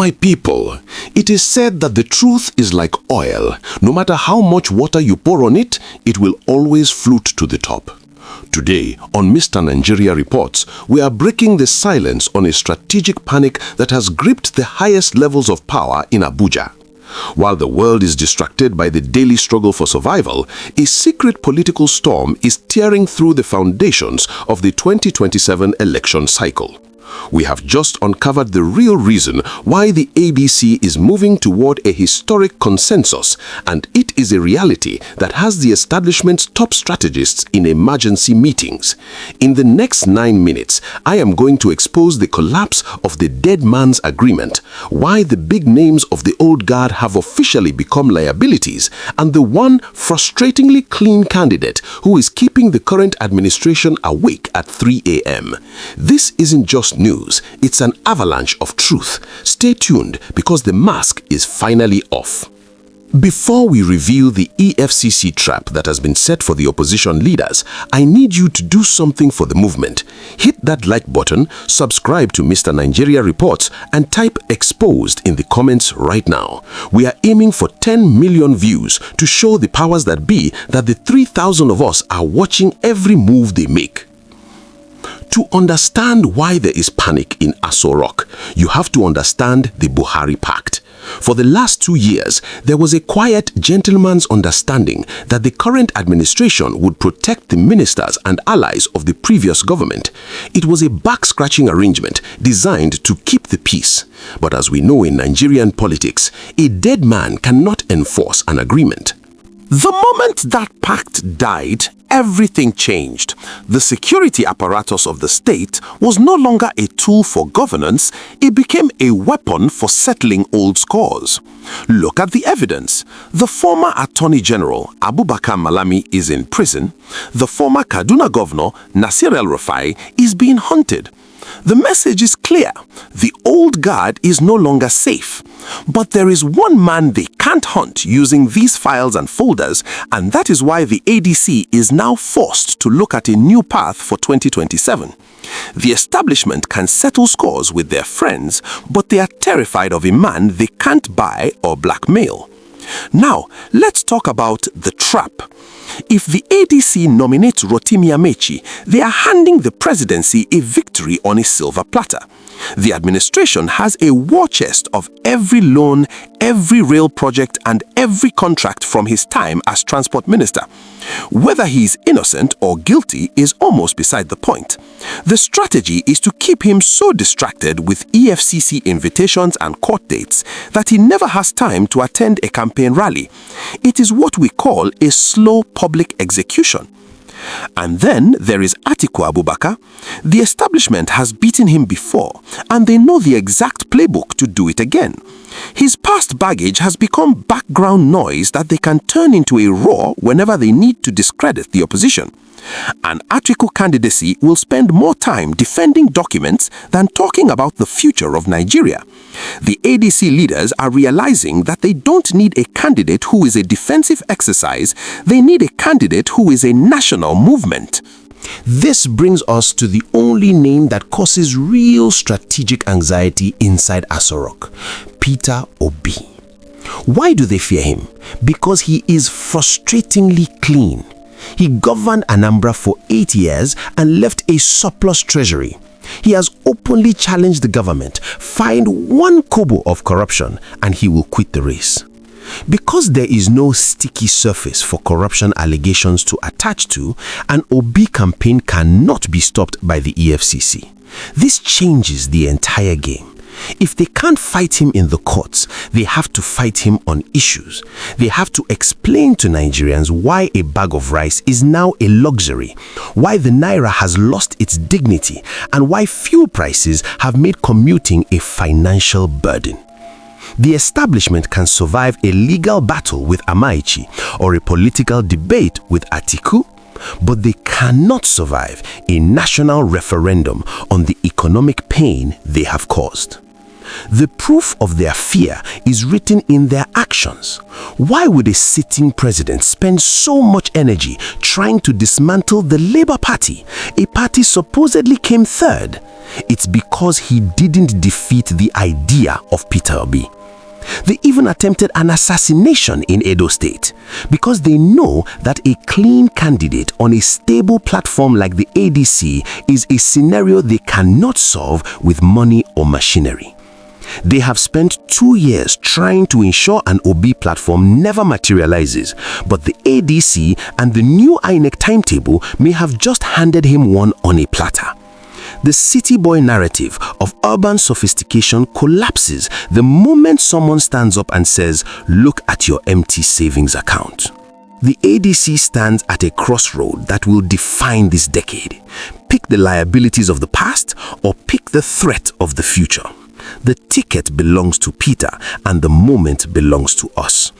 My people, it is said that the truth is like oil. No matter how much water you pour on it, it will always float to the top. Today, on Mr. Nigeria Reports, we are breaking the silence on a strategic panic that has gripped the highest levels of power in Abuja. While the world is distracted by the daily struggle for survival, a secret political storm is tearing through the foundations of the 2027 election cycle. We have just uncovered the real reason why the ADC is moving toward a historic consensus, and it is a reality that has the establishment's top strategists in emergency meetings. In the next 9 minutes, I am going to expose the collapse of the dead man's agreement, why the big names of the old guard have officially become liabilities, and the one frustratingly clean candidate who is keeping the current administration awake at 3 a.m. This isn't just news, it's an avalanche of truth. Stay tuned because the mask is finally off. Before we reveal the EFCC trap that has been set for the opposition leaders, I need you to do something for the movement. Hit that like button, subscribe to Mr. Nigeria Reports, and type exposed in the comments right now. We are aiming for 10 million views to show the powers that be that the 3,000 of us are watching every move they make. To understand why there is panic in Aso Rock, you have to understand the Buhari Pact. For the last 2 years, there was a quiet gentleman's understanding that the current administration would protect the ministers and allies of the previous government. It was a back-scratching arrangement designed to keep the peace. But as we know in Nigerian politics, a dead man cannot enforce an agreement. The moment that pact died, everything changed. The security apparatus of the state was no longer a tool for governance, it became a weapon for settling old scores. Look at the evidence. The former Attorney General, Abubakar Malami, is in prison. The former Kaduna Governor, Nasir El-Rufai, is being hunted. The message is clear. The old guard is no longer safe. But there is one man they can't hunt using these files and folders, and that is why the ADC is now forced to look at a new path for 2027. The establishment can settle scores with their friends, but they are terrified of a man they can't buy or blackmail. Now, let's talk about the trap. If the ADC nominates Rotimi Amaechi, they are handing the presidency a victory on a silver platter. The administration has a war chest of every loan, every rail project, and every contract from his time as transport minister. Whether he is innocent or guilty is almost beside the point. The strategy is to keep him so distracted with EFCC invitations and court dates that he never has time to attend a campaign rally. It is what we call a slow public execution. And then there is Atiku Abubakar. The establishment has beaten him before, and they know the exact playbook to do it again. His past baggage has become background noise that they can turn into a roar whenever they need to discredit the opposition. An Atiku candidacy will spend more time defending documents than talking about the future of Nigeria. The ADC leaders are realizing that they don't need a candidate who is a defensive exercise, they need a candidate who is a national movement. This brings us to the only name that causes real strategic anxiety inside Aso Rock, Peter Obi. Why do they fear him? Because he is frustratingly clean. He governed Anambra for 8 years and left a surplus treasury. He has openly challenged the government, fined 1 kobo of corruption, and he will quit the race. Because there is no sticky surface for corruption allegations to attach to, an Obi campaign cannot be stopped by the EFCC. This changes the entire game. If they can't fight him in the courts, they have to fight him on issues. They have to explain to Nigerians why a bag of rice is now a luxury, why the naira has lost its dignity, and why fuel prices have made commuting a financial burden. The establishment can survive a legal battle with Amaechi or a political debate with Atiku, but they cannot survive a national referendum on the economic pain they have caused. The proof of their fear is written in their actions. Why would a sitting president spend so much energy trying to dismantle the Labour Party, a party supposedly came third? It's because he didn't defeat the idea of Peter Obi. They even attempted an assassination in Edo State because they know that a clean candidate on a stable platform like the ADC is a scenario they cannot solve with money or machinery. They have spent 2 years trying to ensure an Obi platform never materializes, but the ADC and the new INEC timetable may have just handed him one on a platter. The city boy narrative of urban sophistication collapses the moment someone stands up and says, "Look at your empty savings account." The ADC stands at a crossroad that will define this decade. Pick the liabilities of the past or pick the threat of the future. The ticket belongs to Peter and the moment belongs to us.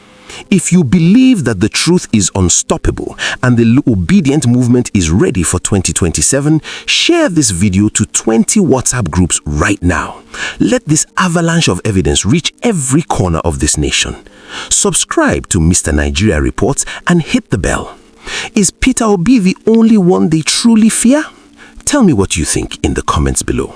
If you believe that the truth is unstoppable and the obedient movement is ready for 2027, share this video to 20 WhatsApp groups right now. Let this avalanche of evidence reach every corner of this nation. Subscribe to Mr. Nigeria Reports and hit the bell. Is Peter Obi the only one they truly fear? Tell me what you think in the comments below.